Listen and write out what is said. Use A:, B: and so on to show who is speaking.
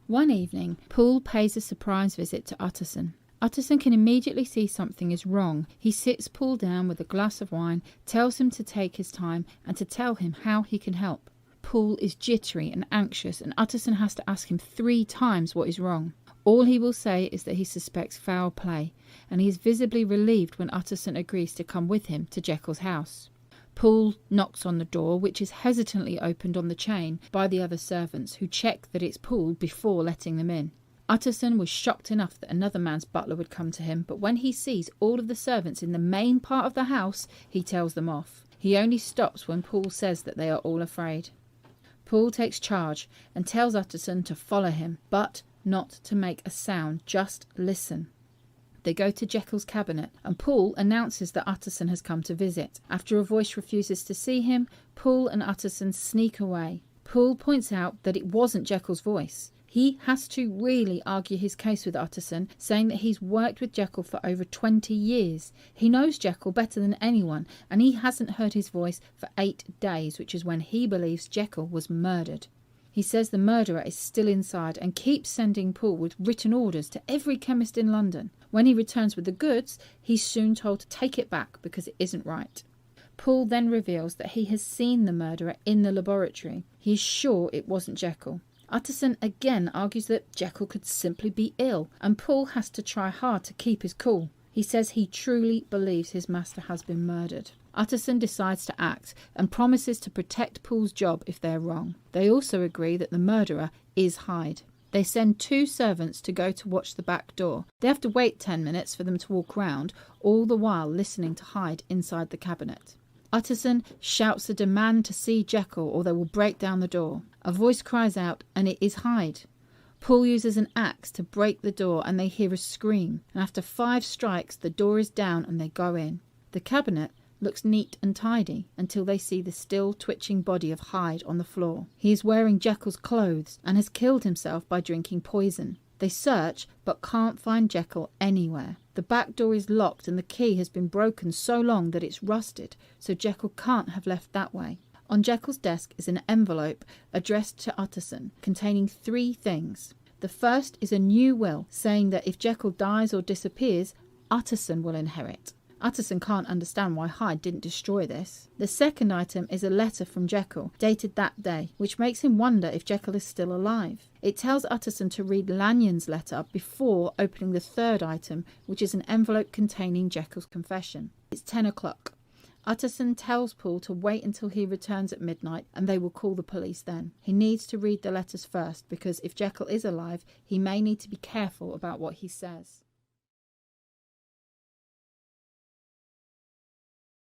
A: One evening, Poole pays a surprise visit to Utterson. Utterson can immediately see something is wrong. He sits Poole down with a glass of wine, tells him to take his time and to tell him how he can help. Poole is jittery and anxious, and Utterson has to ask him 3 times what is wrong. All he will say is that he suspects foul play, and he is visibly relieved when Utterson agrees to come with him to Jekyll's house. Poole knocks on the door, which is hesitantly opened on the chain by the other servants, who check that it's Poole before letting them in. Utterson was shocked enough that another man's butler would come to him, but when he sees all of the servants in the main part of the house, he tells them off. He only stops when Poole says that they are all afraid. Poole takes charge and tells Utterson to follow him, but not to make a sound, just listen. They go to Jekyll's cabinet, and Poole announces that Utterson has come to visit. After a voice refuses to see him, Poole and Utterson sneak away. Poole points out that it wasn't Jekyll's voice. He has to really argue his case with Utterson, saying that he's worked with Jekyll for over 20 years. He knows Jekyll better than anyone, and he hasn't heard his voice for 8 days, which is when he believes Jekyll was murdered. He says the murderer is still inside and keeps sending Poole with written orders to every chemist in London. When he returns with the goods, he's soon told to take it back because it isn't right. Poole then reveals that he has seen the murderer in the laboratory. He's sure it wasn't Jekyll. Utterson again argues that Jekyll could simply be ill, and Poole has to try hard to keep his cool. He says he truly believes his master has been murdered. Utterson decides to act and promises to protect Poole's job if they're wrong. They also agree that the murderer is Hyde. They send 2 servants to go to watch the back door. They have to wait 10 minutes for them to walk round, all the while listening to Hyde inside the cabinet. Utterson shouts a demand to see Jekyll or they will break down the door. A voice cries out, and it is Hyde. Poole uses an axe to break the door, and they hear a scream, and after 5 strikes the door is down and they go in. The cabinet looks neat and tidy until they see the still twitching body of Hyde on the floor. He is wearing Jekyll's clothes and has killed himself by drinking poison. They search but can't find Jekyll anywhere. The back door is locked and the key has been broken so long that it's rusted, so Jekyll can't have left that way. On Jekyll's desk is an envelope addressed to Utterson containing 3 things. The first is a new will saying that if Jekyll dies or disappears, Utterson will inherit. Utterson can't understand why Hyde didn't destroy this. The second item is a letter from Jekyll, dated that day, which makes him wonder if Jekyll is still alive. It tells Utterson to read Lanyon's letter before opening the third item, which is an envelope containing Jekyll's confession. It's 10 o'clock. Utterson tells Poole to wait until he returns at midnight and they will call the police then. He needs to read the letters first because if Jekyll is alive, he may need to be careful about what he says.